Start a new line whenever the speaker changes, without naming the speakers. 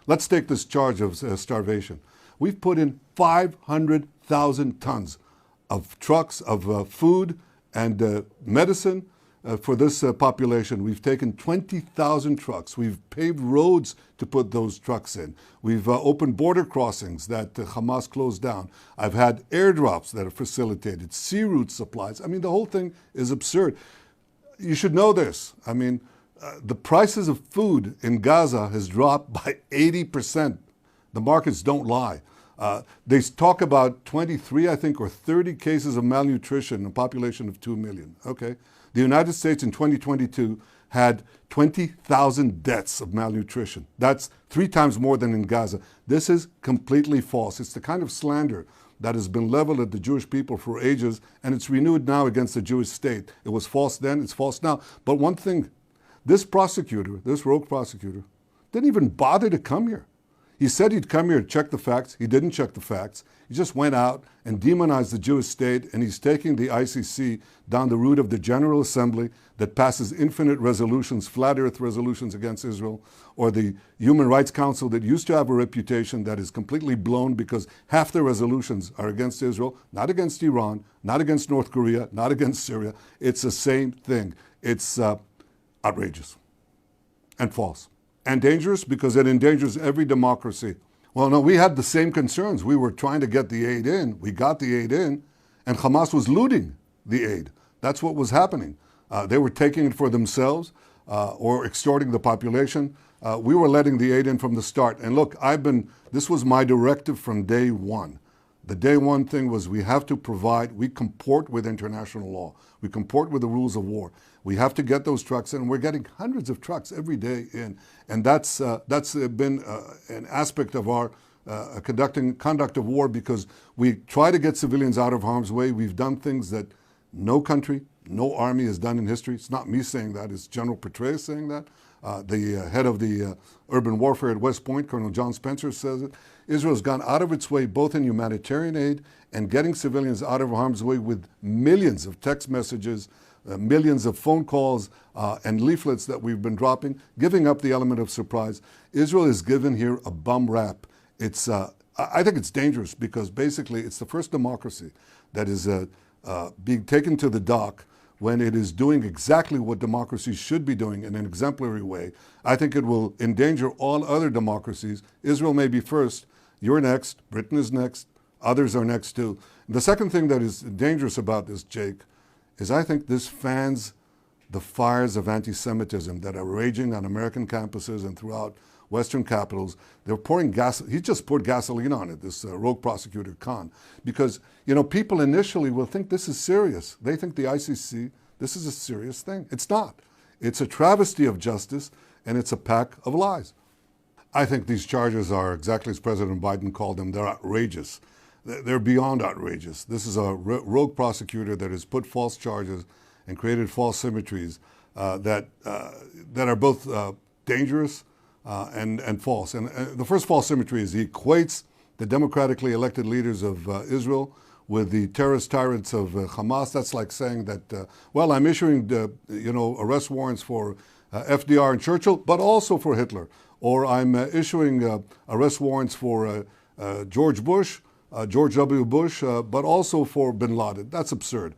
Let's take this charge of starvation. We've put in 500,000 tons of trucks of food and medicine for this population. We've taken 20,000 trucks. We've paved roads to put those trucks in. We've opened border crossings that Hamas closed down. I've had airdrops that are facilitated, sea route supplies. I mean, the whole thing is absurd. You should know this. I mean, the prices of food in Gaza has dropped by 80%. The markets don't lie. They talk about 23, I think, or 30 cases of malnutrition in a population of 2 million. Okay. The United States in 2022 had 20,000 deaths of malnutrition. That's 3 times more than in Gaza. This is completely false. It's the kind of slander that has been leveled at the Jewish people for ages, and it's renewed now against the Jewish state. It was false then, it's false now. But one thing, this prosecutor, this rogue prosecutor, didn't even bother to come here. He said he'd come here to check the facts. He didn't check the facts. He just went out and demonized the Jewish state, and he's taking the ICC down the route of the General Assembly that passes infinite resolutions, flat earth resolutions against Israel, or the Human Rights Council that used to have a reputation that is completely blown because half the resolutions are against Israel, not against Iran, not against North Korea, not against Syria. It's the same thing. It's outrageous and false. And dangerous because it endangers every democracy. Well, no, we had the same concerns. We were trying to get the aid in. We got the aid in, and Hamas was looting the aid. That's what was happening. They were taking it for themselves or extorting the population. We were letting the aid in from the start. And look, this was my directive from day one. The day one thing was we have to provide, we comport with international law. We comport with the rules of war. We have to get those trucks in. We're getting hundreds of trucks every day in. And that's been an aspect of our conduct of war because we try to get civilians out of harm's way. We've done things that no country, no army has done in history. It's not me saying that. It's General Petraeus saying that. The head of the urban warfare at West Point, Colonel John Spencer, says it. Israel has gone out of its way both in humanitarian aid and getting civilians out of harm's way with millions of text messages, millions of phone calls and leaflets that we've been dropping, giving up the element of surprise. Israel is given here a bum rap. I think it's dangerous because basically it's the first democracy that is being taken to the dock when it is doing exactly what democracy should be doing in an exemplary way. I think it will endanger all other democracies. Israel may be first, you're next, Britain is next, others are next too. And the second thing that is dangerous about this, Jake, is I think this fans the fires of anti-Semitism that are raging on American campuses and throughout Western capitals. They're pouring gas. He just poured gasoline on it, this rogue prosecutor Khan, because people initially will think this is serious. They think the ICC, this is a serious thing. It's not. It's a travesty of justice, and it's a pack of lies. I think these charges are exactly as President Biden called them. They're outrageous. They're beyond outrageous. This is a rogue prosecutor that has put false charges and created false symmetries that are both dangerous and false. And the first false symmetry is he equates the democratically elected leaders of Israel with the terrorist tyrants of Hamas. That's like saying that, well, I'm issuing arrest warrants for FDR and Churchill, but also for Hitler. Or I'm issuing arrest warrants for George W. Bush, but also for bin Laden. That's absurd.